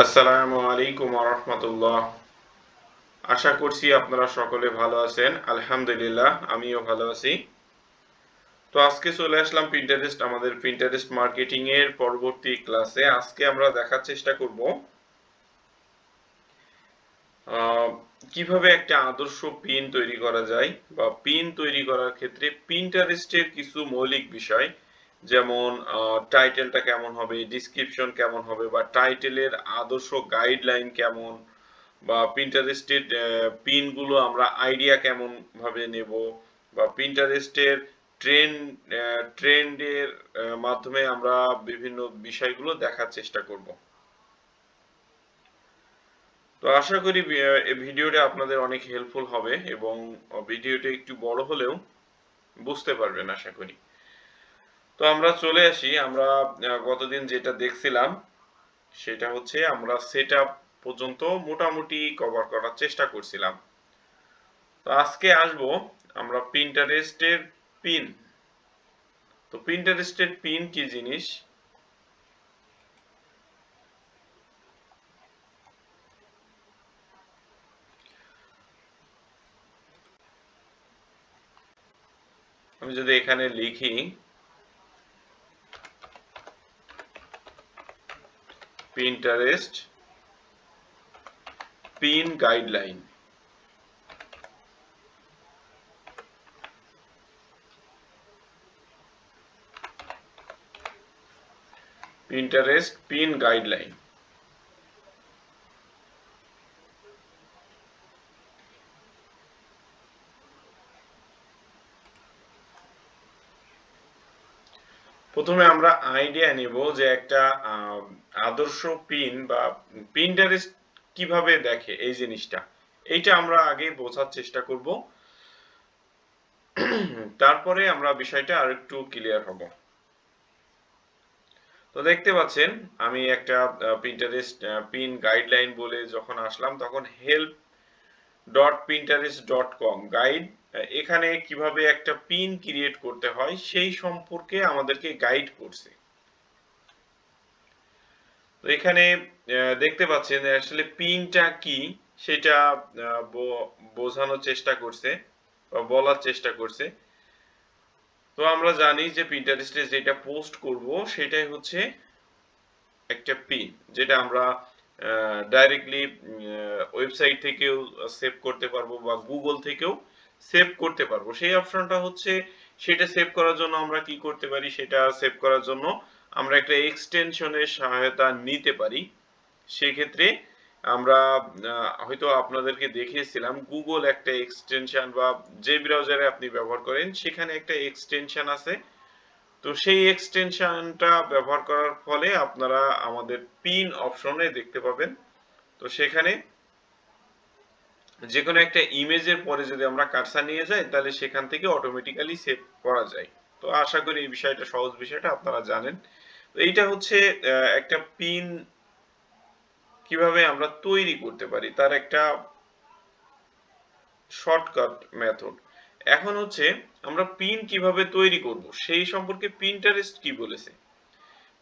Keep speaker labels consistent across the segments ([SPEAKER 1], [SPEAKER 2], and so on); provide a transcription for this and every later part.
[SPEAKER 1] আসসালামু আলাইকুম ওয়া রাহমাতুল্লাহ। আশা করছি আপনারা সকলে ভালো আছেন। আলহামদুলিল্লাহ আমিও ভালো আছি। তো আজকে চলে আসলাম Pinterest আমাদের Pinterest মার্কেটিং এর পরবর্তী ক্লাসে। আজকে আমরা দেখার চেষ্টা করব আ কিভাবে একটা আদর্শ পিন তৈরি করা যায় বা পিন তৈরি করার ক্ষেত্রে Pinterest এর কিছু মৌলিক বিষয় যেমন টাইটেলটা কেমন হবে, ডেসক্রিপশন কেমন হবে বা টাইটেলের আদর্শ গাইডলাইন কেমন বা Pinterest এর পিনগুলো আমরা আইডিয়া কেমন ভাবে নেব বা Pinterest এর ট্রেন্ড ট্রেন্ডের মাধ্যমে আমরা বিভিন্ন বিষয়গুলো দেখার চেষ্টা করব। তো আশা করি এই ভিডিওটা আপনাদের অনেক হেল্পফুল হবে এবং ভিডিওটা একটু বড় হলেও বুঝতে পারবেন আশা করি। তো আমরা চলে আসি আমরা গতদিন যেটা দেখছিলাম সেটা হচ্ছে আমরা সেটআপ পর্যন্ত মোটামুটি কভার করার চেষ্টা করছিলাম। তো আজকে আসবো আমরা Pinterest-এর পিন। তো Pinterest-এর পিন কি জিনিস? আমি যদি এখানে লিখি Pinterest pin guideline. Pinterest pin guideline. প্রথমে আমরা আইডিয়া নিব যে একটা আদর্শ পিন বা Pinterest কিভাবে দেখে এই জিনিসটা। এইটা আমরা আগে বোঝার চেষ্টা করব। তারপরে আমরা বিষয়টা আরেকটু ক্লিয়ার হব। তো দেখতে পাচ্ছেন আমি একটা Pinterest পিন গাইডলাইন বলে যখন আসলাম তখন help.pinterest.com গাইড এখানে কিভাবে একটা পিন ক্রিয়েট করতে হয় সেই সম্পর্কে আমাদেরকে গাইড করছে। তো এখানে দেখতে পাচ্ছেন আসলে পিনটা কি সেটা বোঝানোর চেষ্টা করছে বা বলার চেষ্টা করছে। তো আমরা জানি যে Pinterest এ যেটা পোস্ট করব সেটাই হচ্ছে একটা পিন যেটা আমরা ডাইরেক্টলি ওয়েবসাইট থেকেও সেভ করতে পারবো বা গুগল থেকেও সেভ করতে পারবো। সেই অপশনটা হচ্ছে সেটা সেভ করার জন্য আমরা কি করতে পারি সেটা সেভ করার জন্য আমরা একটা এক্সটেনশনের সহায়তা নিতে পারি। সেক্ষেত্রে আমরা হয়তো আপনাদেরকে দেখিয়েছিলাম গুগল একটা এক্সটেনশন বা যে ব্রাউজারে আপনি ব্যবহার করেন সেখানে একটা এক্সটেনশন আছে। তো সেই এক্সটেনশনটা ব্যবহার করার ফলে আপনারা আমাদের পিন অপশনে দেখতে পাবেন। তো সেখানে যে কোনো একটা ইমেজের পরে যদি আমরা কার্সার নিয়ে যাই তাহলে সেখান থেকে অটোমেটিক্যালি সেভ করা যায়। তো আশা করি এই বিষয়টা সহজ বিষয়টা আপনারা জানেন। তো এইটা হচ্ছে একটা পিন কিভাবে আমরা তৈরি করতে পারি তার একটা শর্টকাট মেথড। এখন হচ্ছে আমরা পিন কিভাবে তৈরি করব সেই সম্পর্কে Pinterest কি বলেছে।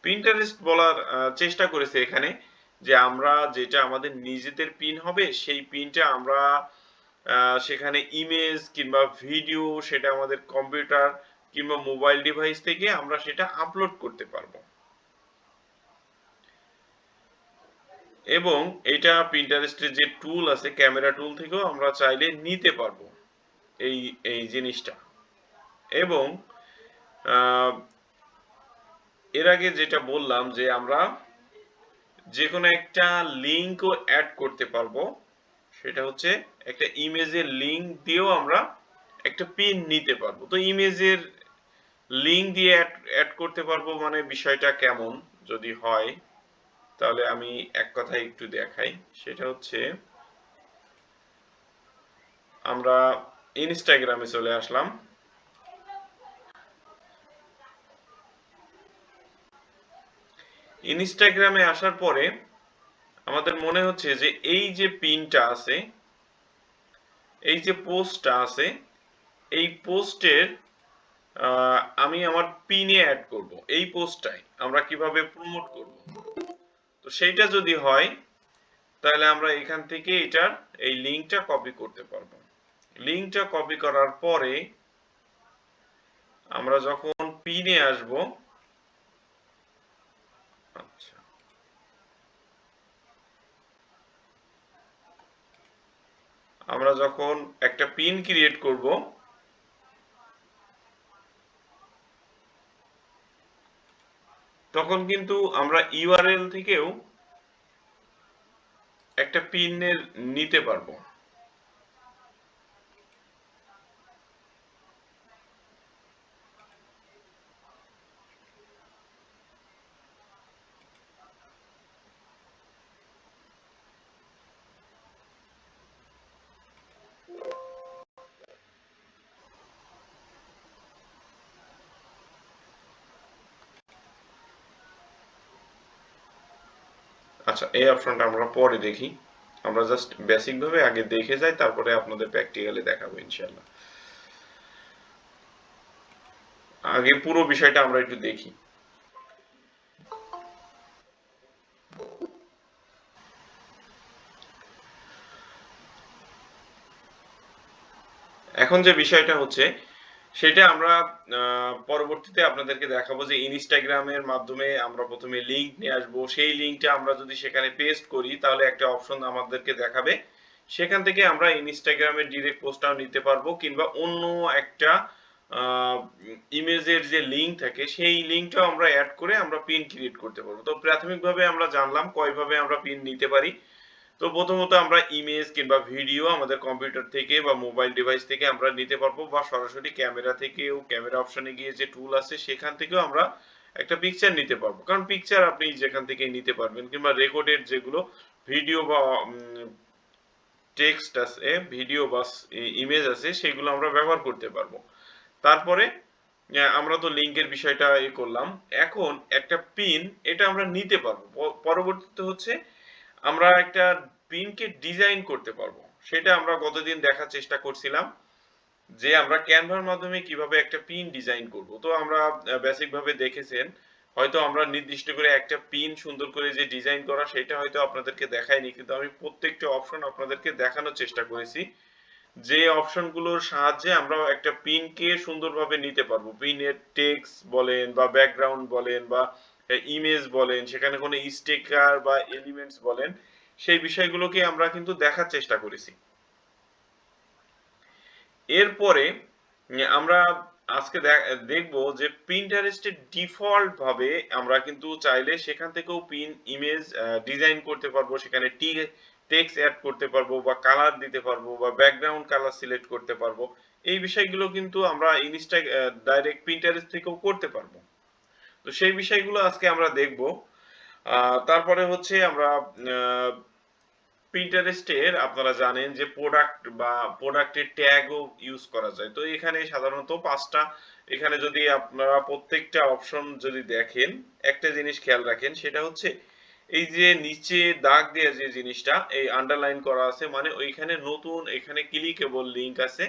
[SPEAKER 1] Pinterest বলার চেষ্টা করেছে এখানে যে আমরা যেটা আমাদের নিজেদের পিন হবে সেই পিনটা আমরা সেখানে ইমেজ কিংবা ভিডিও সেটা আমাদের কম্পিউটার কিংবা মোবাইল ডিভাইস থেকে আমরা সেটা আপলোড করতে পারবো এবং এটা Pinterest এর যে টুল আছে ক্যামেরা টুল থেকেও আমরা চাইলে নিতে পারবো এই এই জিনিসটা এবং আহ, এর আগে যেটা বললাম যে আমরা যে কোনো একটা লিংকও অ্যাড করতে পারবো সেটা হচ্ছে একটা ইমেজের লিংক দিয়েও আমরা একটা পিন নিতে পারবো। তো ইমেজের লিংক দিয়ে অ্যাড করতে পারবো মানে বিষয়টা কেমন যদি হয় তাহলে আমি এক কথায় একটু দেখাই। সেটা হচ্ছে আমরা ইনস্টাগ্রামে চলে আসলাম। ইনস্টাগ্রামে আসার পরে আমাদের মনে হচ্ছে যে এই যে পিনটা আছে এই যে পোস্টটা আছে এই পোস্টের আমি আমার পিনে অ্যাড করব এই পোস্টটাই আমরা কিভাবে প্রমোট করব। তো সেইটা যদি হয় তাহলে আমরা এখান থেকে এটার এই লিংকটা কপি করতে পারবো। লিংকটা কপি করার পরে আমরা যখন পিনে আসব, আচ্ছা, আমরা যখন একটা পিন ক্রিয়েট করব, তখন কিন্তু আমরা ইউআরএল থেকেও একটা পিনের নিতে পারবো। আচ্ছা, এই অপশনটা আমরা পরে দেখি। আমরা জাস্ট বেসিক ভাবে আগে দেখে যাই, তারপরে আপনাদের প্র্যাকটিক্যালি দেখাবো ইনশাআল্লাহ। আগে পুরো বিষয়টা আমরা একটু দেখি। এখন যে বিষয়টা হচ্ছে সেটা আমরা পরবর্তীতে আপনাদেরকে দেখাবো যে ইনস্টাগ্রামের মাধ্যমে আমরা প্রথমে লিংক নিয়ে আসবো। সেই লিংকটা আমরা যদি সেখানে পেস্ট করি তাহলে একটা অপশন আমাদেরকে দেখাবে। সেখান থেকে আমরা ইনস্টাগ্রামের ডিরেক্ট পোস্টটাও নিতে পারবো, কিংবা অন্য একটা ইমেজের যে লিংক থাকে সেই লিংকটাও আমরা অ্যাড করে আমরা পিন ক্রিয়েট করতে পারবো। তো প্রাথমিকভাবে আমরা জানলাম কয়ভাবে আমরা পিন নিতে পারি। তো প্রথমত আমরা ইমেজ কিংবা ভিডিও আমাদের কম্পিউটার থেকে বা মোবাইল ডিভাইস থেকে আমরা নিতে পারবো, বা সরাসরি ক্যামেরা থেকেও, ক্যামেরা অপশনে গিয়ে যে টুল আছে সেখান থেকেও আমরা একটা পিকচার নিতে পারবো। কারণ পিকচার আপনি যেখান থেকে নিতে পারবেন, কিংবা রেকর্ডেড যেগুলো ভিডিও বা টেক্সট আছে, ভিডিও বা ইমেজ আছে, সেগুলো আমরা ব্যবহার করতে পারবো। তারপরে আমরা তো লিংকের বিষয়টা করলাম। এখন একটা পিন এটা আমরা নিতে পারবো। পরবর্তীতে হচ্ছে আমরা একটা পিনকে ডিজাইন করতে পারবো। সেটা আমরা গতদিন দেখার চেষ্টা করছিলাম যে আমরা ক্যানভার মাধ্যমে কিভাবে একটা পিন ডিজাইন করব। তো আমরা বেসিক ভাবে দেখেছেন, হয়তো আমরা নির্দিষ্ট করে একটা পিন সুন্দর করে যে ডিজাইন করা সেটা হয়তো আপনাদেরকে দেখাইনি, কিন্তু আমি প্রত্যেকটা অপশন আপনাদেরকে দেখানোর চেষ্টা করেছি যে অপশনগুলোর সাহায্যে আমরা একটা পিনকে সুন্দরভাবে নিতে পারবো। পিনের টেক্সট বলেন বা ব্যাকগ্রাউন্ড বলেন বা ইমেজ বলেন, সেখানে কোনো স্টিকার বা এলিমেন্টস বলেন, সেই বিষয়গুলোকে আমরা কিন্তু দেখার চেষ্টা করেছি। এরপরে আমরা আজকে দেখব যে পিন্টারেস্টের ডিফল্ট ভাবে আমরা কিন্তু চাইলে সেখান থেকেও পিন ইমেজ ডিজাইন করতে পারবো। সেখানে টেক্সট অ্যাড করতে পারবো, বা কালার দিতে পারবো, বা ব্যাকগ্রাউন্ড কালার সিলেক্ট করতে পারবো। এই বিষয়গুলো কিন্তু আমরা ডাইরেক্ট পিন্টারেস্ট থেকেও করতে পারবো। তো সেই বিষয়গুলো আজকে আমরা দেখব। তারপরে হচ্ছে আমরা পিন্টারেস্টের আপনারা জানেন যে প্রোডাক্ট বা প্রোডাক্টের ট্যাগও ইউজ করা যায়। তো এখানে সাধারণত 5টা, এখানে যদি আপনারা প্রত্যেকটা অপশন যদি দেখেন, একটা জিনিস খেয়াল রাখেন, সেটা হচ্ছে এই যে নিচে দাগ দেওয়া যে জিনিসটা এই আন্ডারলাইন করা আছে, মানে ওইখানে নতুন এখানে ক্লিকেবল লিংক আছে,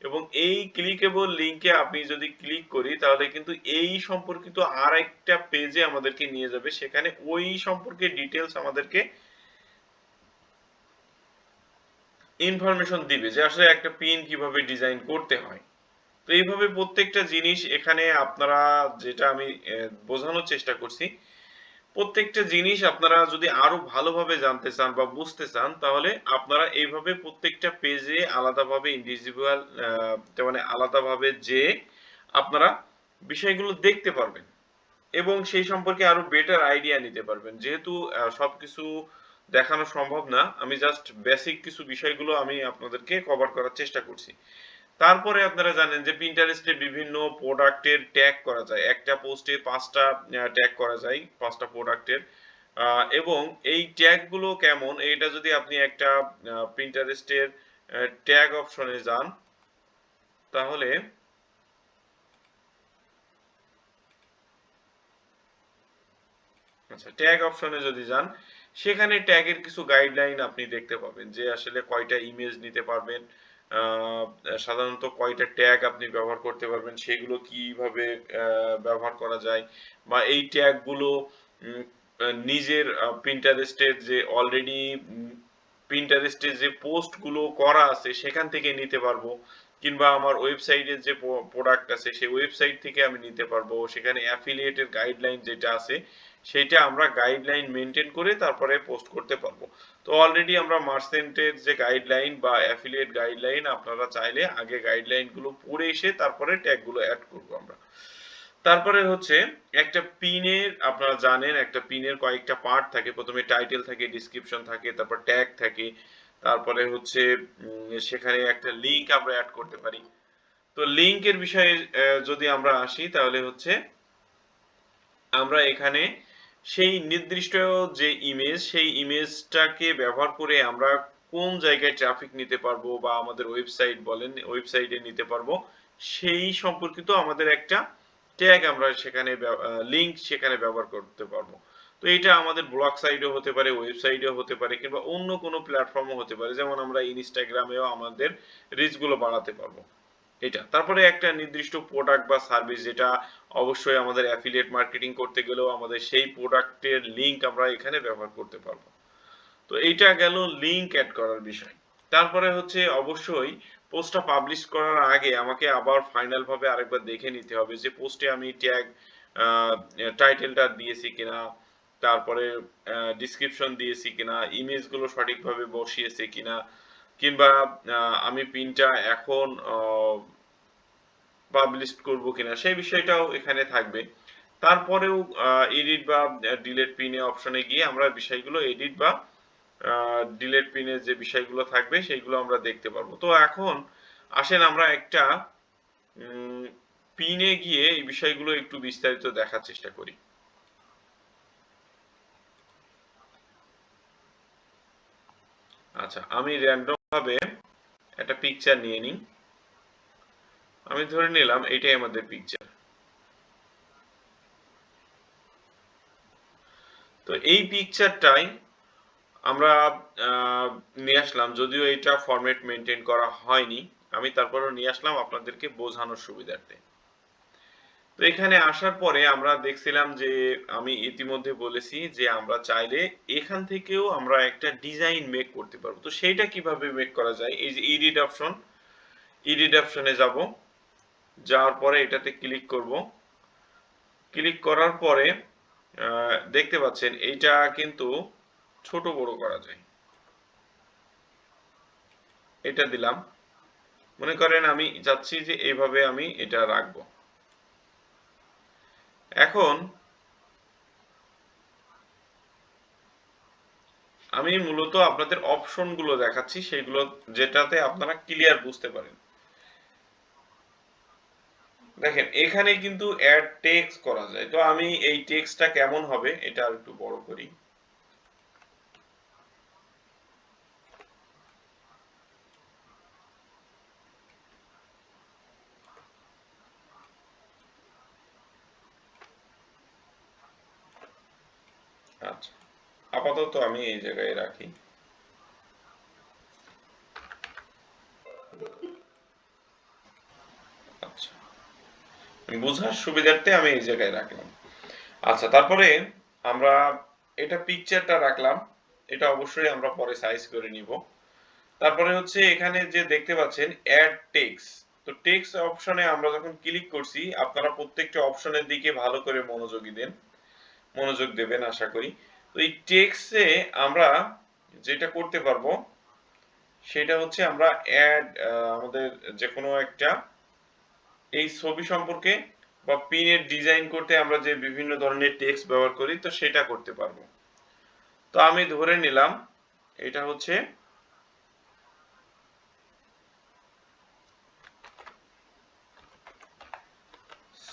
[SPEAKER 1] এবং এই ক্লিকেবল লিংকে আপনি যদি ক্লিক করি তাহলে কিন্তু এই সম্পর্কিত আরেকটা পেজে আমাদেরকে নিয়ে যাবে। সেখানে ওই সম্পর্কে ডিটেলস আমাদেরকে ইনফরমেশন দিবে যে আসলে একটা পিন কিভাবে ডিজাইন করতে হয়। তো এইভাবে প্রত্যেকটা জিনিস এখানে আপনারা, যেটা আমি বোঝানোর চেষ্টা করছি, প্রত্যেকটা জিনিস আপনারা যদি আরো ভালোভাবে জানতে চান বা বুঝতে চান, তাহলে আপনারা এইভাবে প্রত্যেকটা পেজে আলাদাভাবে ইন্ডিভিজুয়াল, মানে আলাদাভাবে যে আপনারা বিষয়গুলো দেখতে পারবেন এবং সেই সম্পর্কে আরো বেটার আইডিয়া নিতে পারবেন। যেহেতু সবকিছু দেখানো সম্ভব না, আমি জাস্ট বেসিক কিছু বিষয়গুলো আমি আপনাদেরকে কভার করার চেষ্টা করছি। তারপরে আপনারা জানেন যে পিন্টারেস্টে বিভিন্ন প্রোডাক্টের ট্যাগ করা যায়। একটা পোস্টে 5টা ট্যাগ করা যায়, 5টা প্রোডাক্টের। এবং এই ট্যাগগুলো কেমন, এটা যদি আপনি একটা পিন্টারেস্টের ট্যাগ অপশনে যান, তাহলে আচ্ছা, ট্যাগ অপশনে যদি যান, সেখানে ট্যাগের কিছু গাইডলাইন আপনি দেখতে পাবেন যে আসলে কয়টা ইমেজ নিতে পারবেন, আহ, সাধারণত কয়টা ট্যাগ আপনি ব্যবহার করতে পারবেন, সেগুলো কিভাবে ব্যবহার করা যায়, বা এই ট্যাগগুলো নিজের পিন্টারেস্টের যে অলরেডি পিন্টারেস্টের যে পোস্টগুলো করা আছে সেখান থেকে নিতে পারবো, কিংবা আমার ওয়েবসাইটের যে প্রোডাক্ট আছে সেই ওয়েবসাইট থেকে আমি নিতে পারবো। সেখানে অ্যাফিলিয়েটের গাইডলাইন যেটা আছে সেটা আমরা গাইডলাইন মেনটেন করে তারপরে পোস্ট করতে পারবো। তো অলরেডি আমরা মার্চেন্টের যে গাইডলাইন বা অ্যাফিলিয়েট গাইডলাইন, আপনারা চাইলে আগে গাইডলাইনগুলো পড়ে এসে তারপরে ট্যাগগুলো অ্যাড করবো আমরা। তারপরে হচ্ছে একটা পিনের, আপনারা জানেন একটা পিনের কয়েকটা পার্ট থাকে। প্রথমে টাইটেল থাকে, ডিসক্রিপশন থাকে, তারপর ট্যাগ থাকে, তারপরে হচ্ছে সেখানে একটা লিংক আমরা অ্যাড করতে পারি। তো লিংকের বিষয়ে যদি আমরা আসি তাহলে হচ্ছে আমরা এখানে সেই নির্দিষ্ট যে ইমেজ, সেই ইমেজটাকে ব্যবহার করে আমরা কোন জায়গায় ট্রাফিক নিতে পারবো বা আমাদের ওয়েবসাইট বলেন ওয়েবসাইটে নিতে পারবো সেই সম্পর্কিত আমাদের একটা ট্যাগ আমরা সেখানে লিংক সেখানে ব্যবহার করতে পারবো। তো এটা আমাদের ব্লগ সাইটও হতে পারে, ওয়েবসাইটেও হতে পারে, কিংবা অন্য কোনো প্ল্যাটফর্মও হতে পারে, যেমন আমরা ইনস্টাগ্রামেও আমাদের রিচগুলো বাড়াতে পারবো এটা। তারপরে একটা নির্দিষ্ট প্রোডাক্ট বা সার্ভিস, যেটা অবশ্যই আমাদের অ্যাফিলিয়েট মার্কেটিং করতে গেলেও আমাদের সেই প্রোডাক্টের লিংক আমরা এখানে ব্যবহার করতে পারবো। তো এইটা গেল লিংক অ্যাড করার বিষয়। তারপরে হচ্ছে অবশ্যই পোস্টটা পাবলিশ করার আগে আমাকে আবার ফাইনাল ভাবে আরেকবার দেখে নিতে হবে যে পোস্টে আমি ট্যাগ টাইটেলটা দিয়েছি কিনা, তারপরে ডিসক্রিপশন দিয়েছি কিনা, ইমেজগুলো সঠিকভাবে বসিয়েছে কিনা, কিংবা আমি পিনটা এখন পাবলিশ করব কিনা সেই বিষয়টাও এখানে থাকবে। তারপরেও এডিট বা ডিলেট পিনে অপশনে গিয়ে আমরা বিষয়গুলো এডিট বা ডিলেট পিনের যে বিষয়গুলো থাকবে সেইগুলো আমরা দেখতে পারবো। তো এখন আসেন আমরা একটা পিনে গিয়ে এই বিষয়গুলো একটু বিস্তারিত দেখার চেষ্টা করি। আচ্ছা, আমি র্যান্ডম ভাবে একটা পিকচার নিয়ে নিই। আমি ধরে নিলাম এটাই আমাদের পিকচার। তো এই পিকচারটাই আমরা নিয়ে আসলাম, যদিও এটা ফরম্যাট মেনটেন করা হয়নি, আমি তারপরেও নিয়ে আসলাম আপনাদেরকে বোঝানোর সুবিধার্থে। তো এখানে আসার পরে আমরা দেখছিলাম যে আমি ইতিমধ্যে বলেছি যে আমরা চাইলে এখান থেকেও আমরা একটা ডিজাইন মেক করতে পারবো। তো সেইটা কিভাবে মেক করা যায়, এই যে এডিট অপশন, এডিট অপশনে যাব, যাওয়ার পরে এটাতে ক্লিক করব। ক্লিক করার পরে দেখতে পাচ্ছেন এইটা কিন্তু ছোট বড় করা যায়। এটা দিলাম, মনে করেন আমি চাচ্ছি যে এইভাবে আমি এটা রাখবো। এখন আমি মূলত আপনাদের অপশনগুলো দেখাচ্ছি, সেগুলো যেটাতে আপনারা ক্লিয়ার বুঝতে পারেন। দেখেন এখানে কিন্তু অ্যাড টেক্সট করা যায়। তো আমি এই টেক্সটটা কেমন হবে এটা আর একটু বড় করি। আচ্ছা, আপাতত আমি এই জায়গায় রাখি। আচ্ছা, বোঝার সুবিধার্থে আমি এই জায়গায় রাখলাম। আচ্ছা, তারপরে আমরা এটা পিকচারটা রাখলাম, এটা অবশ্যই আমরা পরে সাইজ করে নিব। তারপরে হচ্ছে এখানে যে দেখতে পাচ্ছেন অ্যাড টেক্সট, তো টেক্সট অপশনে আমরা যখন ক্লিক করছি, আপনারা প্রত্যেকটা অপশনের দিকে ভালো করে মনোযোগ দেবেন আশা করি। তো এই টেক্সটে আমরা যেটা করতে পারবো সেটা হচ্ছে আমরা অ্যাড আমাদের যে কোনো একটা এই ছবি সম্পর্কে বা পিনের ডিজাইন করতে আমরা যে বিভিন্ন ধরনের টেক্সট ব্যবহার করি, তো সেটা করতে পারবো। তো আমি ধরে নিলাম এটা হচ্ছে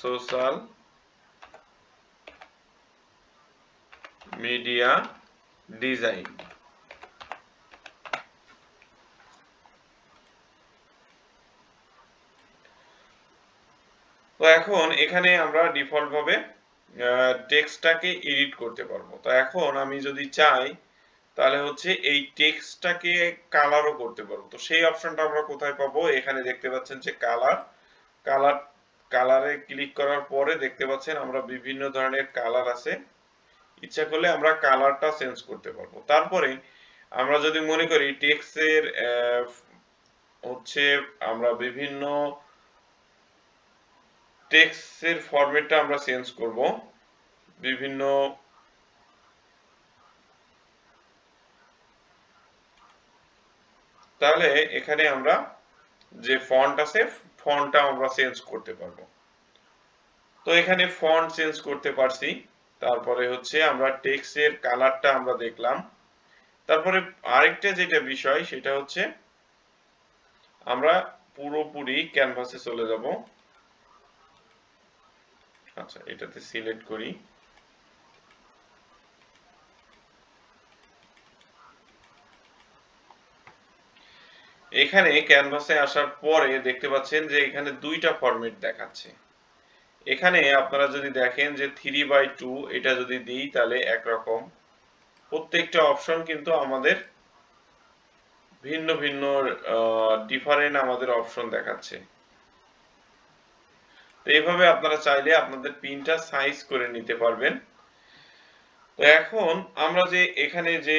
[SPEAKER 1] সোশ্যাল মিডিয়া ডিজাইন। তো এখন এখানে আমরা ডিফল্ট ভাবে টেক্সটটাকে এডিট করতে পারবো। তো এখন আমি যদি চাই তাহলে হচ্ছে এই টেক্সটটাকে কালারও করতে পারবো। তো সেই অপশনটা আমরা কোথায় পাবো, এখানে দেখতে পাচ্ছেন যে কালার কালারে ক্লিক করার পরে দেখতে পাচ্ছেন আমরা বিভিন্ন ধরনের কালার আছে, ইচ্ছা করলে আমরা কালারটা চেঞ্জ করতে পারবো। তারপরে আমরা যদি মনে করি টেক্সটের হচ্ছে আমরা বিভিন্ন টেক্সটের ফরম্যাটটা আমরা চেঞ্জ করব বিভিন্ন তাহলে এখানে আমরা যে ফন্ট আছে ফন্টটা আমরা চেঞ্জ করতে পারবো। তো এখানে ফন্ট চেঞ্জ করতে পারছি। তারপরে হচ্ছে আমরা টেক্সটের কালারটা আমরা দেখলাম। তারপরে আরেকটা যেটা বিষয় সেটা হচ্ছে আমরা পুরোপুরি ক্যানভাসে চলে যাব। আচ্ছা, এটাতে সিলেক্ট করি। এখানে ক্যানভাসে আসার পরে দেখতে পাচ্ছেন যে এখানে দুইটা ফরম্যাট দেখাচ্ছে। এখানে আপনারা যদি দেখেন যে 3/2 এটা যদি দিই তাহলে একরকম, প্রত্যেকটা অপশন কিন্তু আমাদের ভিন্ন ভিন্ন ডিফারেন্ট আমাদের অপশন দেখাচ্ছে। তো এইভাবে আপনারা চাইলে আপনাদের পিনটা সাইজ করে নিতে পারবেন। তো এখন আমরা যে এখানে যে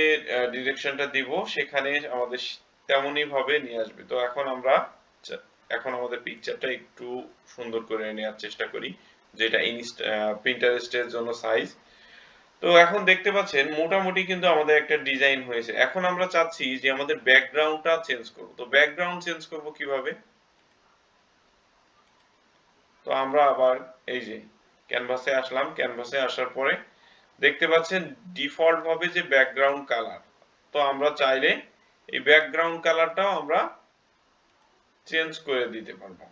[SPEAKER 1] ডিরেকশনটা দিব সেখানে আমাদের তেমনই ভাবে নিয়ে আসবে। তো এখন আমাদের পিকচারটা একটু সুন্দর করে নেওয়ার চেষ্টা করি, যেটা প্রিন্টারেস্টের জন্য সাইজ। তো এখন দেখতে পাচ্ছেন মোটামুটি কিন্তু আমাদের একটা ডিজাইন হয়েছে। এখন আমরা চাচ্ছি যে আমাদের ব্যাকগ্রাউন্ডটা চেঞ্জ করব। তো ব্যাকগ্রাউন্ড চেঞ্জ করব কিভাবে? তো আমরা আবার এই যে ক্যানভাসে আসলাম। ক্যানভাসে আসার পরে দেখতে পাচ্ছেন ডিফল্ট ভাবে যে ব্যাকগ্রাউন্ড কালার। তো আমরা চাইলে এই ব্যাকগ্রাউন্ড কালারটাও আমরা চেঞ্জ করে দিতে পারবো।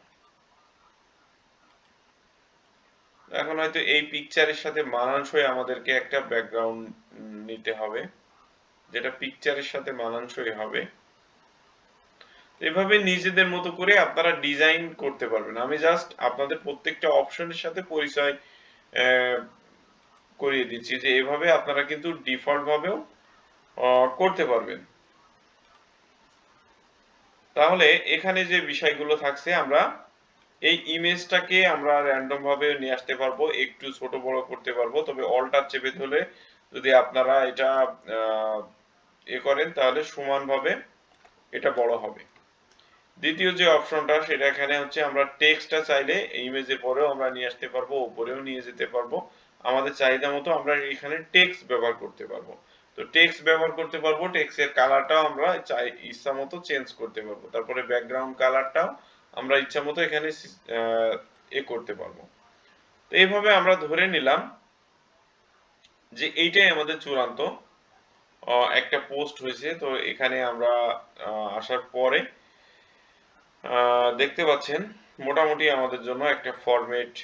[SPEAKER 1] এখন হয়তো এই পিকচারের সাথে মানানসই আমাদেরকে একটা ব্যাকগ্রাউন্ড নিতে হবে, যেটা পিকচারের সাথে মানানসই হবে। এভাবে নিজেদের মতো করে আপনারা ডিজাইন করতে পারবেন। আমি জাস্ট আপনাদের প্রত্যেকটা অপশনের সাথে পরিচয় করিয়ে দিচ্ছি যে এভাবে আপনারা কিন্তু ডিফল্ট ভাবেও করতে পারবেন। তাহলে এখানে যে বিষয়গুলো থাকছে, আমরা এই ইমেজটাকে আমরা র্যান্ডম ভাবে নিয়ে আসতে পারবো, একটু ছোট বড় করতে পারবো। তবে অল্টার চেপে ধরে যদি আপনারা এটা করেন তাহলে সমানভাবে এটা বড় হবে। দ্বিতীয় যে অপশনটা সেটা এখানে হচ্ছে আমরা টেক্সটটা চাইলে ইমেজের পরেও আমরা নিয়ে আসতে পারবো, উপরেও নিয়ে যেতে পারবো। আমাদের চাহিদা মতো আমরা এখানে টেক্সট ব্যবহার করতে পারবো। তো টেক্সট ব্যবহার করতে পারবো, টেক্সটের কালারটাও আমরা ইচ্ছা মতো চেঞ্জ করতে পারবো। তারপরে ব্যাকগ্রাউন্ড কালারটাও আমরা ইচ্ছা মতো এখানে করতে পারবো। তো এইভাবে আমরা ধরে নিলাম যে এইটাই আমাদের চূড়ান্ত একটা পোস্ট হয়েছে। তো এখানে আমরা আসার পরে দেখতে পাচ্ছেন মোটামুটি আমাদের জন্য একটা ফরম্যাট,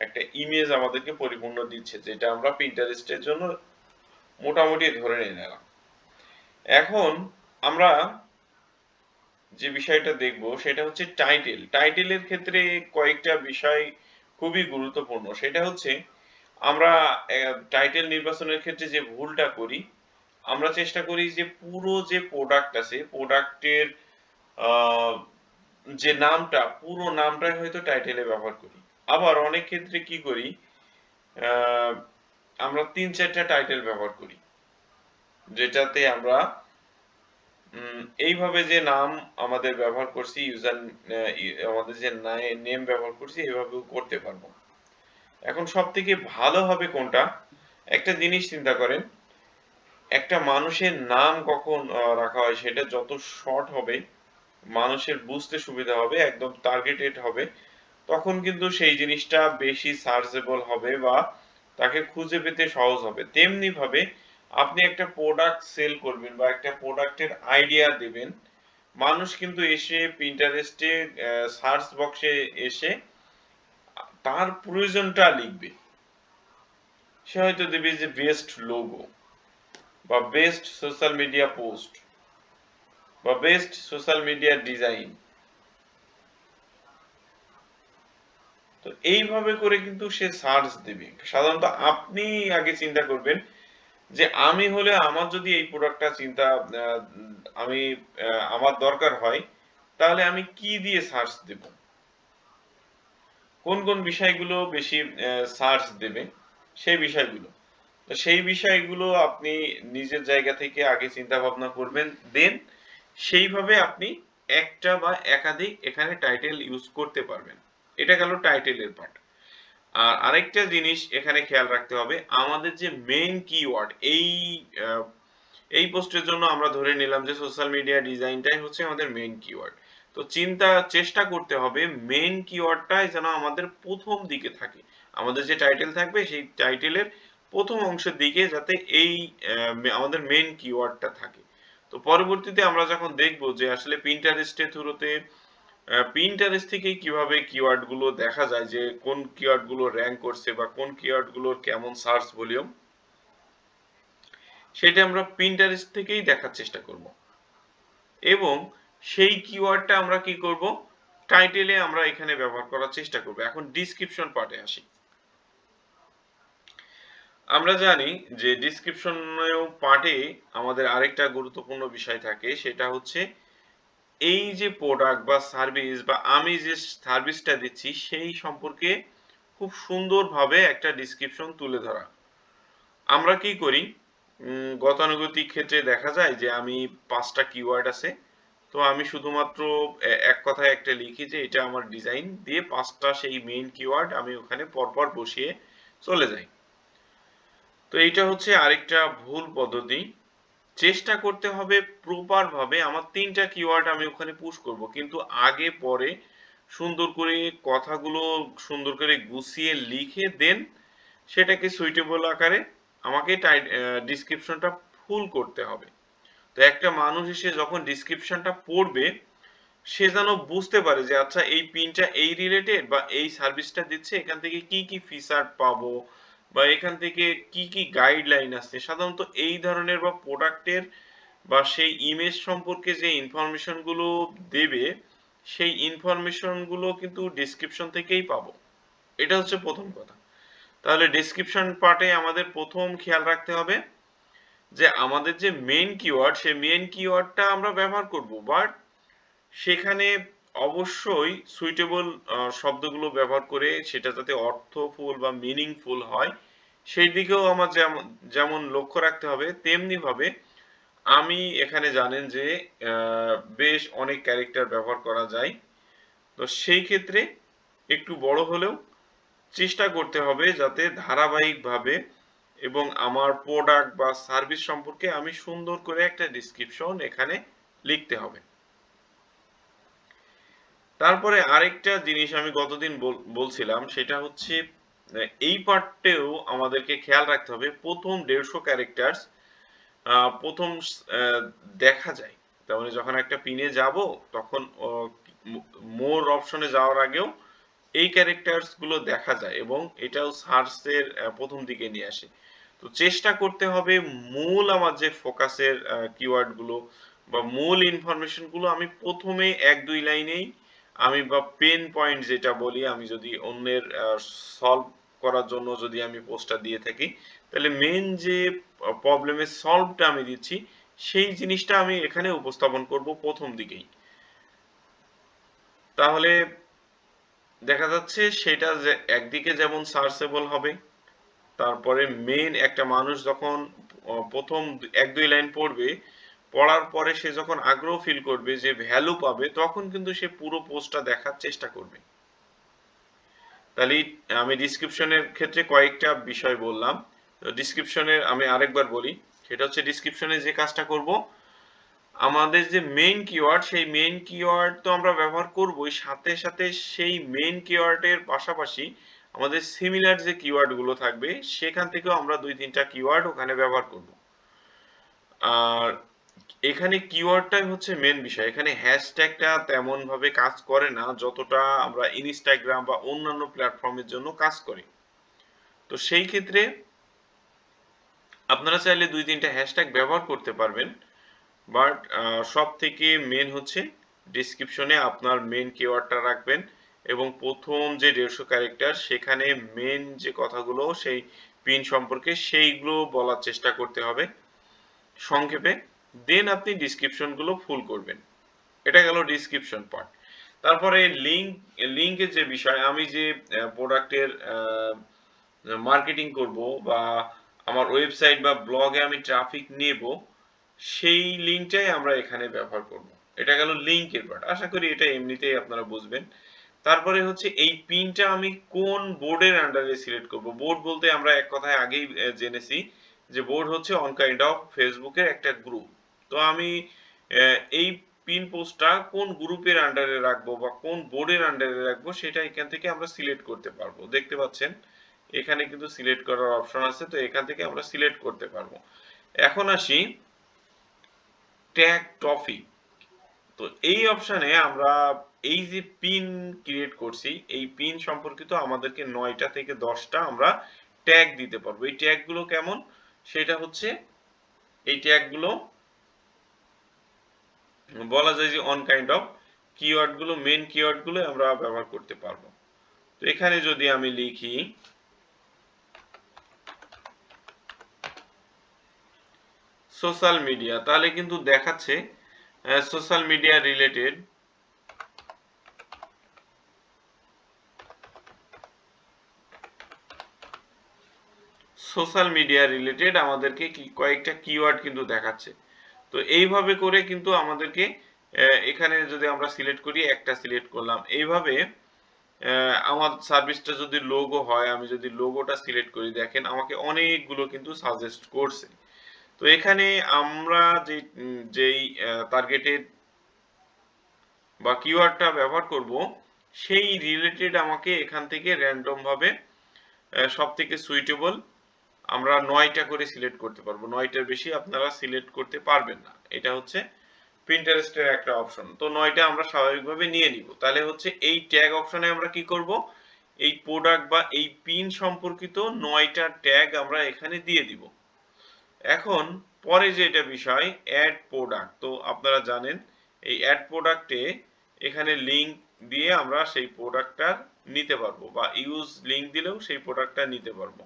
[SPEAKER 1] একটা ইমেজ আমাদেরকে পরিপূর্ণ দিচ্ছে, যেটা আমরা পিন্টারেস্টের জন্য মোটামুটি ধরে নিলাম। এখন আমরা যে বিষয়টা দেখব সেটা হচ্ছে টাইটেল। টাইটেলের ক্ষেত্রে কয়েকটা বিষয় খুবই গুরুত্বপূর্ণ। সেটা হচ্ছে আমরা টাইটেল নির্বাচনের ক্ষেত্রে যে ভুলটা করি, আমরা চেষ্টা করি যে পুরো যে প্রোডাক্ট আছে প্রোডাক্টের যে নামটা, পুরো নামটাই হয়তো টাইটেলে ব্যবহার করি। আবার অনেক ক্ষেত্রে কি করি, আমরা ৩-৪টা টাইটেল ব্যবহার করি, যেটাতে আমরা এইভাবে যে নাম আমাদের ব্যবহার করছি, আমাদের যে নেম ব্যবহার করছি এভাবেও করতে পারবো। এখন সবথেকে ভালো হবে কোনটা? একটা জিনিস চিন্তা করেন, একটা মানুষের নাম কখন রাখা হয় সেটা যত শর্ট হবে, মানুষের বুঝতে সুবিধা হবে, একদম টার্গেটেড হবে, তখন কিন্তু সেই জিনিসটা বেশি সার্চেবল হবে বা তাকে খুঁজে পেতে সহজ হবে। তেমনি ভাবে আপনি একটা প্রোডাক্ট সেল করবেন বা একটা প্রোডাক্টের আইডিয়া দেবেন, মানুষ কিন্তু এসে পিন্টারেস্টে সার্চ বক্সে এসে তার প্রয়োজনটা লিখবে। সে হয়তো দেবে যে বেস্ট লোগো বা বেস্ট সোশ্যাল মিডিয়া পোস্ট বা বেস্ট সোশ্যাল মিডিয়া ডিজাইন। তো এইভাবে করে কিন্তু সে সার্চ দেবে। সাধারণত আপনি আগে চিন্তা করবেন যে আমি হলে আমার যদি এই প্রোডাক্টটা আমি আমার দরকার হয়, তাহলে আমি কি দিয়ে সার্চ দেব, কোন কোন বিষয়গুলো বেশি সার্চ দেবে সেই বিষয়গুলো। তো সেই বিষয়গুলো আপনি নিজের জায়গা থেকে আগে চিন্তা ভাবনা করবেন, দেন সেইভাবে আপনি একটা বা একাধিক এখানে টাইটেল ইউজ করতে পারবেন। এটা গেল টাইটেলের পার্ট। আর আরেকটা জিনিস এখানে খেয়াল রাখতে হবে, আমাদের যে মেইন কিওয়ার্ড এই পোস্টের জন্য আমরা ধরে নিলাম যে সোশ্যাল মিডিয়া ডিজাইনটাই হচ্ছে আমাদের মেইন কিওয়ার্ড। তো চেষ্টা করতে হবে মেইন কিওয়ার্ডটাই যেন আমাদের প্রথম দিকে থাকে। আমাদের যে টাইটেল থাকবে সেই টাইটেলের প্রথম অংশের দিকে যাতে আমাদের মেইন কিওয়ার্ডটা থাকে। তো পরবর্তীতে আমরা যখন দেখব যে আসলে পিন্টারেস্টের থ্রুতে পিন্টারেস্ট থেকে কিভাবে কিওয়ার্ড গুলো দেখা যায় যে কোন কিওয়ার্ড গুলো র‍্যাঙ্ক করছে বা কোন কিওয়ার্ড গুলোর কেমন সার্চ ভলিউম, সেটা আমরা পিন্টারেস্ট থেকেই দেখার চেষ্টা করব এবং সেই কিওয়ার্ডটা আমরা কি করব, টাইটেলে আমরা এখানে ব্যবহার করার চেষ্টা করব। এখন ডেসক্রিপশন পার্টে আসি। আমরা জানি যে ডেসক্রিপশন পার্টে আমাদের আরেকটা গুরুত্বপূর্ণ বিষয় থাকে, সেটা হচ্ছে এই যে প্রোডাক্ট বা সার্ভিস বা আমি যে সার্ভিসটা দিচ্ছি সেই সম্পর্কে খুব সুন্দরভাবে একটা ডেসক্রিপশন তুলে ধরা। আমরা কি করি, গতানুগতিক ক্ষেত্রে দেখা যায় যে আমি 5টা কিওয়ার্ড আছে, তো আমি শুধুমাত্র এক কথায় একটা লিখি যে এটা আমার ডিজাইন দিয়ে 5টা সেই মেইন কিওয়ার্ড আমি ওখানে পরপর বসিয়ে চলে যাই। তো এইটা হচ্ছে আরেকটা ভুল পদ্ধতি। চেষ্টা করতে হবে প্রপার ভাবে আমার 3টা কিওয়ার্ড আমি ওখানে পুশ করব, কিন্তু আগে পরে সুন্দর করে কথাগুলো সুন্দর করে গুছিয়ে লিখে দেন সেটাকে সুইটেবল আকারে আমাকে ডেসক্রিপশনটা ফুল করতে হবে। তো একটা মানুষ এসে যখন ডেসক্রিপশনটা পড়বে সে যেন বুঝতে পারে যে আচ্ছা এই পিনটা এই রিলেটেড বা এই সার্ভিসটা দিচ্ছে, এখান থেকে কি কি ফিচার পাবো বা এখান থেকে কি কি গাইডলাইন আছে। সাধারণত এই ধরনের বা প্রোডাক্টের বা সেই ইমেজ সম্পর্কে যে ইনফরমেশন গুলো দেবে সেই ইনফরমেশন গুলো কিন্তু ডেসক্রিপশন থেকেই পাবো। এটা হচ্ছে প্রথম কথা। তাহলে ডেসক্রিপশন পার্টে আমাদের প্রথম খেয়াল রাখতে হবে যে আমাদের যে মেইন কিওয়ার্ড সেই মেইন কিওয়ার্ডটা আমরা ব্যবহার করব, বাট সেখানে অবশ্যই সুইটেবল শব্দগুলো ব্যবহার করে সেটা যাতে অর্থফুল বা মিনিংফুল হয় সেই দিকেও আমার যেমন যেমন লক্ষ্য রাখতে হবে, তেমনি ভাবে আমি এখানে জানেন যে বেশ অনেক ক্যারেক্টার ব্যবহার করা যায়। তো সেই ক্ষেত্রে একটু বড় হলেও চেষ্টা করতে হবে যাতে ধারাবাহিকভাবে এবং আমার প্রোডাক্ট বা সার্ভিস সম্পর্কে আমি সুন্দর করে একটা ডেসক্রিপশন এখানে লিখতে হবে। তারপরে আরেকটা জিনিস আমি গতদিন বলছিলাম সেটা হচ্ছে এই পার্টেও আমাদেরকে খেয়াল রাখতে হবে প্রথম 150 ক্যারেক্টার্স প্রথম দেখা যায়। তার মানে যখন একটা পিনে যাব তখন মোর অপশনে যাওয়ার আগেও এই ক্যারেক্টার্স গুলো দেখা যায় এবং এটাও সার্চের প্রথম দিকে নিয়ে আসে। তো চেষ্টা করতে হবে মূল আমার যে ফোকাসের কিওয়ার্ড গুলো বা মূল ইনফরমেশন গুলো আমি প্রথমে 1-2 লাইনেই আমি বা পেন পয়েন্ট যেটা বলি, আমি যদি অন্যের সলভ করার জন্য যদি আমি পোস্টটা দিয়ে থাকি তাহলে মেন যে প্রবলেমের সলভটা আমি দিচ্ছি সেই জিনিসটা আমি এখানে উপস্থাপন করব প্রথম দিকেই। তাহলে দেখা যাচ্ছে সেটা যে একদিকে যেমন সার্চেবল হবে, তারপরে মেইন একটা মানুষ যখন প্রথম 1-2 লাইন পড়বে, পড়ার পরে সে যখন আগ্রহ ফিল করবে যে ভ্যালু পাবে তখন কিন্তু সে পুরো পোস্টটা দেখার চেষ্টা করবে। তাহলে আমি ডেসক্রিপশনের ক্ষেত্রে কয়েকটা বিষয় বললাম। তো ডেসক্রিপশনের আমি আরেকবার বলি, সেটা হচ্ছে ডেসক্রিপশনে যে কাজটা করব, আমাদের যে মেইন কিওয়ার্ড সেই মেইন কিওয়ার্ড তো আমরা ব্যবহার করবই, সাথে সাথে সেই মেইন কিওয়ার্ডের পাশাপাশি আমাদের সিমিলার যে কিওয়ার্ড গুলো থাকবে সেখান থেকেও আমরা 2-3টা কিওয়ার্ড ওখানে ব্যবহার করব। আর এখানে কিওয়ার্ডটাই হচ্ছে মেইন বিষয়। এখানে হ্যাশট্যাগটা তেমন ভাবে কাজ করে না যতটা আমরা ইনস্টাগ্রাম বা অন্যান্য প্ল্যাটফর্মের জন্য কাজ করে। তো সেই ক্ষেত্রে আপনারা চাইলে 2-3টা হ্যাশট্যাগ ব্যবহার করতে পারবেন, বাট সব থেকে মেন হচ্ছে ডেসক্রিপশনে আপনার মেন কিওয়ার্ডটা রাখবেন এবং প্রথম যে 150 ক্যারেক্টার সেখানে মেন যে কথাগুলো সেই পিন সম্পর্কে সেইগুলো বলার চেষ্টা করতে হবে সংক্ষেপে, দেন আপনি ডেসক্রিপশনগুলো ফুল করবেন। এটা গেল ডেসক্রিপশন পার্ট। তারপরে লিংকের যে বিষয়, আমি যে প্রোডাক্টের মার্কেটিং করব বা আমার ওয়েবসাইট বা ব্লগে আমি ট্রাফিক নেব, সেই লিঙ্কটাই আমরা এখানে ব্যবহার করব। এটা গেল লিঙ্কের পার্ট। আশা করি এটা এমনিতেই আপনারা বুঝবেন। তারপরে হচ্ছে এই পিনটা আমি কোন বোর্ডের আন্ডারে সিলেক্ট করব। বোর্ড বলতে আমরা এক কথায় আগেই জেনেছি যে বোর্ড হচ্ছে অন কাইন্ড অফ ফেসবুকের একটা গ্রুপ। তো আমি এই পিন পোস্টটা কোন গ্রুপের আন্ডারে রাখবো বা কোন বোর্ডের আন্ডারে রাখবো সেটা এখান থেকে আমরা সিলেক্ট করতে পারবো। দেখতে পাচ্ছেন এখানে কিন্তু সিলেক্ট করার অপশন আছে, তো এখান থেকে আমরা সিলেক্ট করতে পারবো। এখন আসি ট্যাগ টপিক। তো এই অপশনে আমরা এই যে পিন ক্রিয়েট করছি, এই পিন সম্পর্কিত আমাদেরকে 9টা থেকে 10টা আমরা ট্যাগ দিতে পারবো। এই ট্যাগগুলো কেমন, সেটা হচ্ছে এই ট্যাগগুলো বলা যায় যে অন কাইন্ড অফ কিওয়ার্ডগুলো, মেন কিওয়ার্ডগুলো আমরা ব্যবহার করতে পারবো। তো এখানে যদি আমি লিখি সোশ্যাল মিডিয়া, তাহলে কিন্তু দেখাচ্ছে সোশ্যাল মিডিয়া রিলেটেড আমাদেরকে কয়েকটা কিওয়ার্ড কিন্তু দেখাচ্ছে। তো এইভাবে করে কিন্তু আমাদেরকে এখানে যদি আমরা সিলেক্ট করি, একটা সিলেক্ট করলাম, এইভাবে আমার সার্ভিসটা যদি লোগো হয়, আমি যদি লোগোটা সিলেক্ট করি, দেখেন আমাকে অনেকগুলো কিন্তু সাজেস্ট করছে। তো এখানে আমরা যেই টার্গেটেড বা কিওয়ার্ডটা ব্যবহার করব, সেই রিলেটেড আমাকে এখান থেকে র্যান্ডম ভাবে সবথেকে সুইটেবল আমরা 9টা করে সিলেক্ট করতে পারবো। 9টার বেশি আপনারা সিলেক্ট করতে পারবেন না। এটা হচ্ছে পিন্টারেস্টের একটা অপশন। তো 9টা আমরা স্বাভাবিকভাবে নিয়ে নিব। তাহলে হচ্ছে এই ট্যাগ অপশনে আমরা কি করব, এই প্রোডাক্ট বা এই পিন সম্পর্কিত 9টা ট্যাগ আমরা এখানে দিয়ে দিব। এখন পরে যেটা বিষয় অ্যাড প্রোডাক্ট। তো আপনারা জানেন এই অ্যাড প্রোডাক্টে এখানে লিংক দিয়ে আমরা সেই প্রোডাক্টটা নিতে পারবো, বা ইউজ লিংক দিলেও সেই প্রোডাক্টটা নিতে পারবো।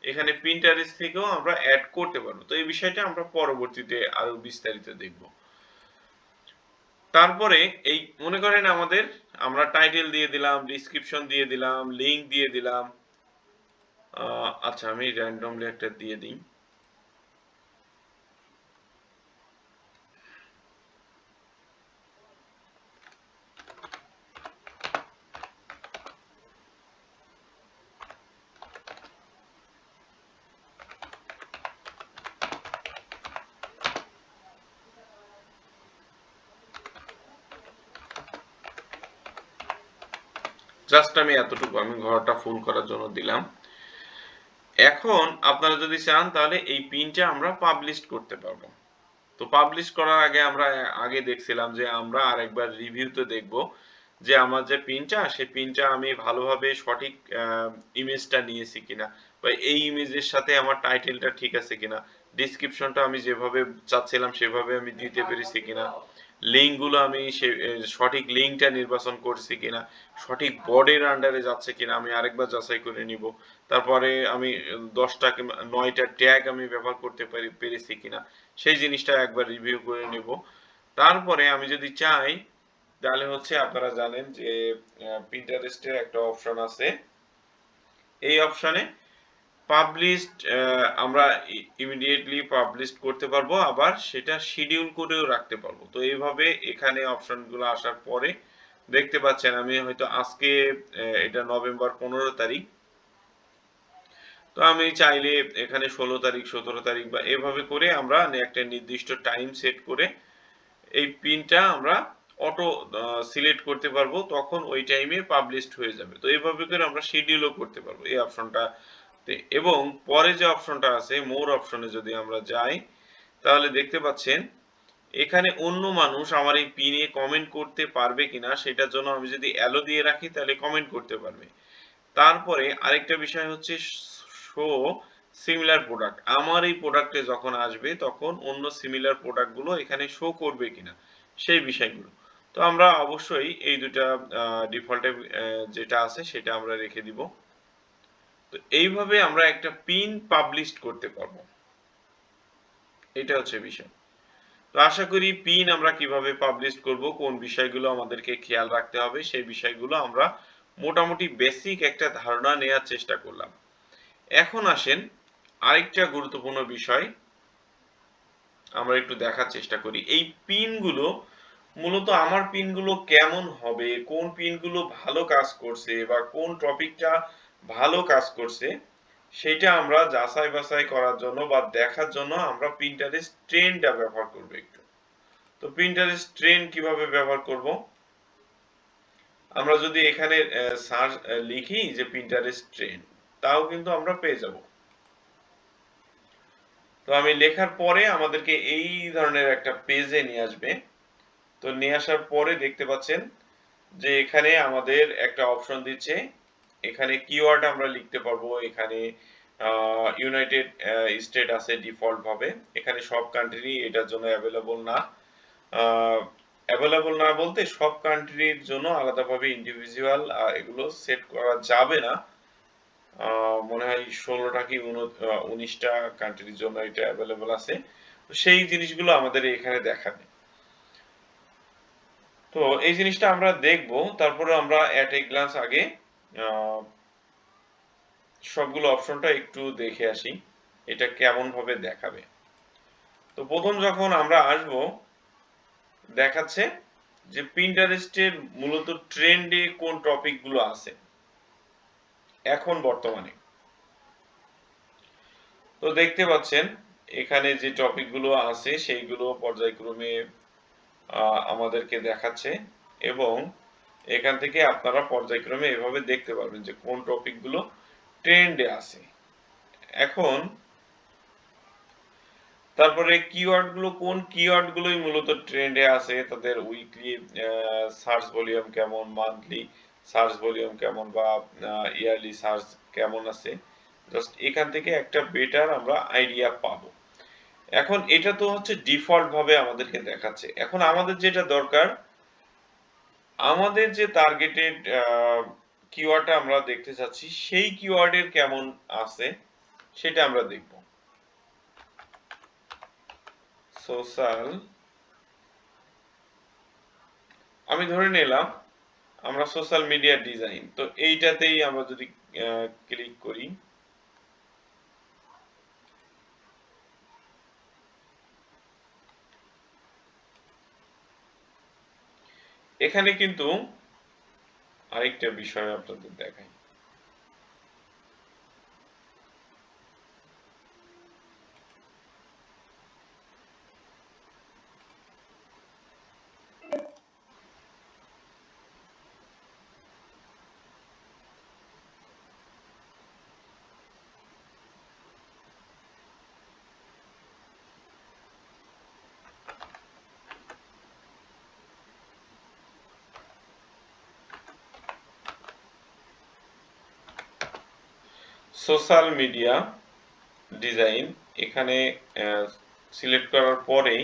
[SPEAKER 1] এখানে পিন্টারেস্ট থেকেও আমরা অ্যাড করতে পারবো। তো এই বিষয়টা আমরা পরবর্তীতে আরো বিস্তারিত দেখব। তারপরে এই মনে করেন আমরা টাইটেল দিয়ে দিলাম, ডিসক্রিপশন দিয়ে দিলাম, লিংক দিয়ে দিলাম। আচ্ছা, আমি র্যান্ডমলি একটা দিয়ে দিই। জাস্ট আমি এতটুকু আমি ঘরটা ফুল করার জন্য দিলাম। এখন আপনারা যদি চান তাহলে এই পিনটা আমরা পাবলিশ করতে পারবো। তো পাবলিশ করার আগে আমরা আগে দেখছিলাম যে আমরা আরেকবার রিভিউতে দেখব যে আমার যে পিনটা, সেই পিনটা আমি ভালোভাবে সঠিক ইমেজটা নিয়েছি কিনা, বা এই ইমেজের সাথে আমার টাইটেলটা ঠিক আছে কিনা, ডিসক্রিপশনটা আমি যেভাবে চাচ্ছিলাম সেভাবে আমি দিতে পেরেছি কিনা, লিঙ্কগুলো আমি সঠিক লিঙ্কটা নির্বাচন করছি কিনা, সঠিক বোর্ডের আন্ডারে যাচ্ছে কিনা আমি আরেকবার যাচাই করে নিব। তারপরে আমি 10টা কিংবা 9টা ট্যাগ আমি ব্যবহার করতে পেরেছি কিনা সেই জিনিসটা একবার রিভিউ করে নেব। তারপরে আমি যদি চাই তাহলে হচ্ছে আপনারা জানেন যে পিন্টারেস্টের একটা অপশন আছে। এই অপশনে পাবলিশড আমরা ইমিডিয়েটলি পাবলিশ করতে পারবো, আবার সেটা শিডিউল করেও রাখতে পারবো। তো এইভাবে এখানে অপশনগুলো আসার পরে দেখতে পাচ্ছেন আমি হয়তো আজকে এটা নভেম্বর 15 তারিখ, তো আমি চাইলে এখানে 16 তারিখ 17 তারিখ বা এভাবে করে আমরা একটা নির্দিষ্ট টাইম সেট করে এই পিনটা আমরা অটো সিলেক্ট করতে পারবো, তখন ওই টাইমে পাবলিশড হয়ে যাবে। তো এইভাবে করে আমরা শিডিউলও করতে পারবো এই অপশনটাতে। এবং পরে যে অপশনটা আছে মোর অপশনে যদি আমরা যাই, তাহলে দেখতে পাচ্ছেন এখানে অন্য মানুষ আমার এই পিনে কমেন্ট করতে পারবে কিনা সেটার জন্য আমি যদি অ্যালো দিয়ে রাখি তাহলে কমেন্ট করতে পারবে। তারপরে আরেকটা বিষয় হচ্ছে শো সিমিলার প্রোডাক্ট। আমার এই প্রোডাক্টে যখন আসবে তখন অন্য সিমিলার প্রোডাক্টগুলো এখানে শো করবে কিনা সেই বিষয়গুলো। তো আমরা অবশ্যই এই দুটা ডিফল্টে যেটা আছে সেটা আমরা রেখে দিব। তো এইভাবে আমরা একটা পিন পাবলিশ করতে পারবো। এটা হচ্ছে বিষয়। তো আশা করি পিন আমরা কিভাবে পাবলিশ করব, কোন বিষয়গুলো আমাদেরকে খেয়াল রাখতে হবে সেই বিষয়গুলো আমরা মোটামুটি বেসিক একটা ধারণা নেওয়ার চেষ্টা করলাম। এখন আসেন আরেকটা গুরুত্বপূর্ণ বিষয় আমরা একটু দেখার চেষ্টা করি। এই পিনগুলো মূলত আমার পিনগুলো কেমন হবে, কোন পিনগুলো ভালো কাজ করছে বা কোন টপিকটা ভালো কাজ করছে সেটা আমরা যাচাই বাছাই করার জন্য বা দেখার জন্য আমরা পিন্টারেস্ট ট্রেন্ডটা ব্যবহার করব একটু। তো পিন্টারেস্ট ট্রেন্ড কিভাবে ব্যবহার করব? আমরা যদি এখানে সার্চ লিখি যে পিন্টারেস্ট ট্রেন্ড, তাও কিন্তু আমরা পেয়ে যাব। তো আমি লেখার পরে আমাদেরকে এই ধরনের একটা পেজে নিয়ে আসবে। তো নিয়ে আসার পরে দেখতে পাচ্ছেন যে এখানে আমাদের একটা অপশন দিচ্ছে, এখানে কিওয়ার্ড আমরা লিখতে পারবো। এখানে ইউনাইটেড স্টেট আছে ডিফল্ট ভাবে, এখানে সব কান্ট্রি এটার জন্য অ্যাভেলেবল না। অ্যাভেলেবল না বলতে সব কান্ট্রির জন্য আলাদাভাবে ইন্ডিভিজুয়াল এগুলো সেট করা যাবে না। মনে হয় 16টা কি 19টা কান্ট্রির জন্য এটা অ্যাভেলেবল আছে। তো সেই জিনিসগুলো আমাদের এখানে দেখাবে। তো এই জিনিসটা আমরা দেখব, তারপরে আমরা অ্যাট এ গ্লান্স আগে সবগুলো অপশনটা একটু দেখে আসি এটা কেমন ভাবে দেখাবে। তো প্রথম যখন আমরা আসব দেখাচ্ছে যে পিন্টারেস্টের মূলত ট্রেন্ডে কোন টপিকগুলো আছে এখন বর্তমানে। তো দেখতে পাচ্ছেন এখানে যে টপিকগুলো আছে সেইগুলো পর্যায়ক্রমে আমাদেরকে দেখাচ্ছে এবং এখান থেকে আপনারা পর্যায়ক্রমে এভাবে দেখতে পারবেন যে কোন টপিকগুলো ট্রেন্ডে আছে এখন। তারপরে কিওয়ার্ড গুলো, কোন কিওয়ার্ড গুলোই মূলত ট্রেন্ডে আছে, তাদের উইকলি সার্চ ভলিউম কেমন, মান্থলি সার্চ ভলিউম কেমন বা ইয়ারলি সার্চ কেমন আছে, জাস্ট এখান থেকে একটা বেটার আমরা আইডিয়া পাবো। এখন এটা তো হচ্ছে ডিফল্ট ভাবে আমাদেরকে দেখাচ্ছে। এখন আমাদের যেটা দরকার, আমাদের যে টার্গেটেড কিওয়ার্ডটা আমরা দেখতে চাচ্ছি সেই কিওয়ার্ডের কেমন আছে সেটা আমরা দেখব। সোশ্যাল, আমি ধরে নিলাম আমরা সোশ্যাল মিডিয়া ডিজাইন, তো এইটাতেই আমরা যদি ক্লিক করি, এখানে কিন্তু আরেকটা বিষয় আপনাদের দেখাই। সোশ্যাল মিডিয়া ডিজাইন এখানে সিলেক্ট করার পরেই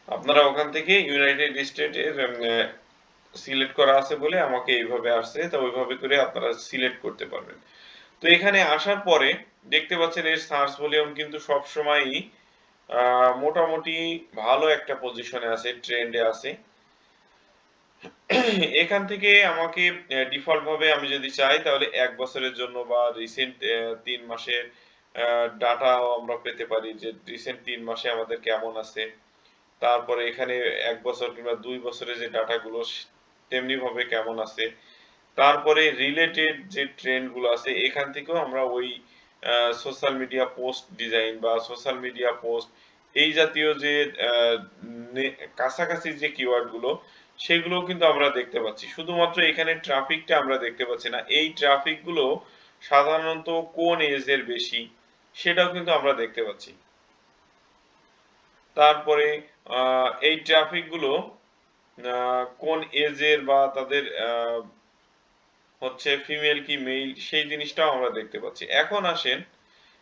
[SPEAKER 1] আপনারা ওখান থেকে ইউনাইটেড স্টেটের সিলেক্ট করা আছে বলে আমাকে এইভাবে আসছে, তো ওইভাবে করে আপনারা সিলেক্ট করতে পারবেন। তো এখানে আসার পরে দেখতে পাচ্ছেন এর সার্চ ভলিউম কিন্তু সব সময়ই মোটামুটি ভালো একটা পজিশনে আছে, ট্রেন্ডে আছে। এখান থেকে আমাকে ডিফল্ট ভাবে আমি যদি চাই তাহলে 1 বছরের জন্য বা রিসেন্ট 3 মাসের ডাটাও আমরা পেতে পারি যে রিসেন্ট 3 মাসে আমাদের কেমন আছে। তারপরে এখানে 1 বছর কিংবা 2 বছরের যে ডাটাগুলো তেমনি ভাবে কেমন আছে। তারপরে রিলেটেড যে ট্রেন্ড গুলো আছে এখান থেকেও আমরা ওই সোশ্যাল মিডিয়া পোস্ট ডিজাইন বা সোশ্যাল মিডিয়া পোস্ট এই জাতীয় যে কাছাকাছি যে কিওয়ার্ড গুলো সেগুলো কিন্তু আমরা দেখতে পাচ্ছি। শুধুমাত্র এখানে ট্রাফিকটা আমরা দেখতে পাচ্ছি না, এই ট্রাফিক গুলো সাধারণত কোন এজের বেশি সেটাও কিন্তু আমরা দেখতে পাচ্ছি। তারপরে এই ট্রাফিক গুলো কোন এজের বা তাদের হচ্ছে ফিমেল কি মেল সেই জিনিসটাও আমরা দেখতে পাচ্ছি। এখন আসেন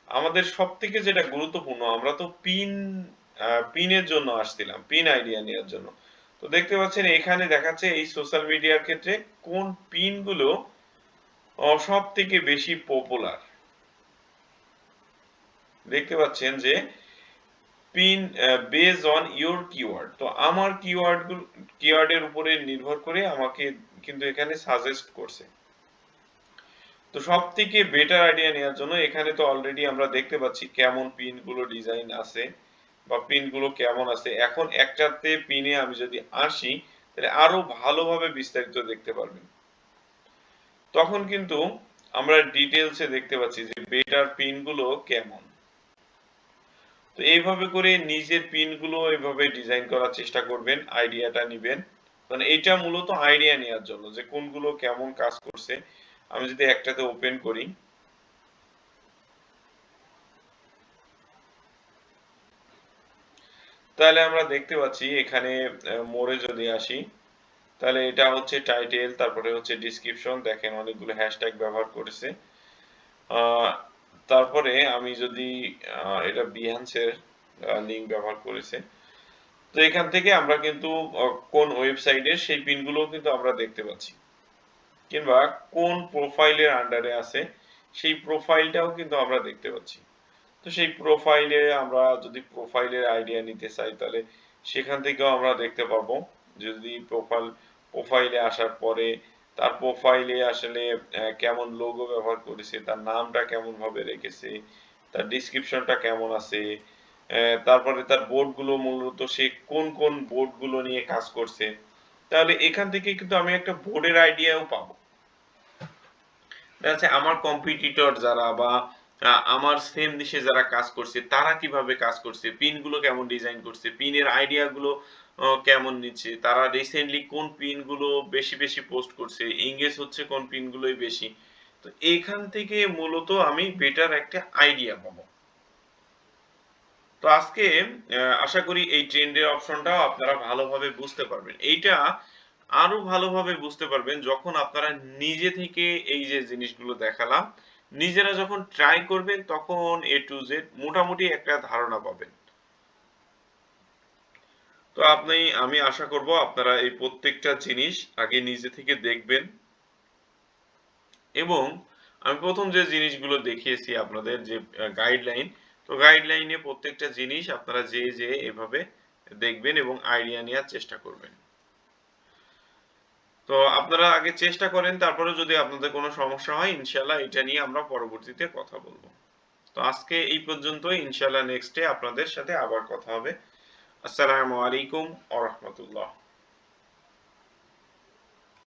[SPEAKER 1] আমাদের সব থেকে যেটা গুরুত্বপূর্ণ, আমরা তো পিনের জন্য আসছিলাম, পিন আইডিয়া নেওয়ার জন্য। তো দেখতে পাচ্ছেন এখানে দেখাচ্ছে এই সোশ্যাল মিডিয়ার ক্ষেত্রে কোন পিন গুলো সব থেকে বেশি পপুলার। দেখতে পাচ্ছেন যে pin base on your keyword, তো আমার কিওয়ার্ডের উপরে নির্ভর করে আমাকে কিন্তু এখানে সাজেস্ট করছে। তো তো সবথেকে বেটার আইডিয়া নেওয়ার জন্য এখানে তো অলরেডি আমরা দেখতে পাচ্ছি কেমন পিনগুলো ডিজাইন আছে বা পিনগুলো কেমন আছে। এখন একটাতে পিনে আমি যদি আসি তাহলে আরো ভালোভাবে বিস্তারিত দেখতে পারবেন। তখন কিন্তু আমরা ডিটেইলসে দেখতে পাচ্ছি যে বেটার পিনগুলো কেমন। তো এইভাবে করে নিজের পিনগুলো এভাবে ডিজাইন করার চেষ্টা করবেন, আইডিয়াটা নিবেন। মানে এটা মূলত আইডিয়া নেওয়ার জন্য যে কোনগুলো কেমন কাজ করছে। আমি যদি একটাতে ওপেন করি, তাহলে আমরা দেখতে পাচ্ছি এখানে মোড়ে যদি আসি, তাহলে এটা হচ্ছে টাইটেল, তারপরে হচ্ছে ডেসক্রিপশন, দেখেন অনেকগুলো হ্যাশট্যাগ ব্যবহার করেছে। তারপরে আমি যদি এটা বিহান্সের লিংক ব্যবহার করেছে। তো এখান থেকে আমরা কিন্তু কোন ওয়েবসাইটের সেই পিনগুলো কিন্তু আমরা দেখতে পাচ্ছি, কিংবা কোন প্রোফাইলের আন্ডারে আছে সেই প্রোফাইলটাও কিন্তু আমরা দেখতে পাচ্ছি। তো সেই প্রোফাইলে আমরা যদি প্রোফাইলের আইডিয়া নিতে চাই তাহলে সেখান থেকেও আমরা দেখতে পাবো। যদি প্রোফাইলে আসার পরে তার প্রোফাইলে আসলে কেমন লোগো ব্যবহার করেছে, তার নামটা কেমন ভাবে রেখেছে, তার ডেসক্রিপশনটা কেমন আছে, তারপরে তার বোর্ডগুলো মূলত সে কোন কোন বোর্ডগুলো নিয়ে কাজ করছে, তাহলে এখান থেকে কিন্তু আমি একটা বোর্ডের আইডিয়াও পাবো। দেখা যাচ্ছে আমার কম্পিটিটর যারা বা আমার সেম দেশে যারা কাজ করছে তারা কিভাবে কাজ করছে, পিনগুলো কেমন ডিজাইন করছে, পিনের আইডিয়াগুলো কেমন নিচ্ছে, তারা রিসেন্টলি কোন পিনগুলো বেশি বেশি পোস্ট করছে, এঙ্গেজ হচ্ছে কোন পিনগুলোই বেশি। তো এইখান থেকে মূলত আমি বেটার একটা আইডিয়া পাবো। তো আজকে আশা করি এই ট্রেন্ডের অপশনটাও আপনারা ভালোভাবে বুঝতে পারবেন। এইটা আরো ভালোভাবে বুঝতে পারবেন যখন আপনারা নিজে থেকে এই যে জিনিসগুলো দেখালাম নিজেরা যখন ট্রাই করবেন, তখন এ টু জেড মোটামুটি একটা ধারণা পাবেন। তো আমি আশা করব আপনারা এই প্রত্যেকটা জিনিস আগে নিজে থেকে দেখবেন, এবং আমি প্রথম যে জিনিসগুলো দেখিয়েছি আপনাদের যে গাইডলাইন, তো গাইডলাইনে প্রত্যেকটা জিনিস আপনারা যে এভাবে দেখবেন এবং আইডিয়া নেওয়ার চেষ্টা করবেন। তো আপনারা আগে চেষ্টা করেন, তারপরে যদি আপনাদের কোনো সমস্যা হয় ইনশাআল্লাহ এটা নিয়ে আমরা পরবর্তীতে কথা বলবো। তো আজকে এই পর্যন্তই, ইনশাআল্লাহ নেক্সট ডে আপনাদের সাথে আবার কথা হবে। আসসালামু আলাইকুম ওয়া রাহমাতুল্লাহ।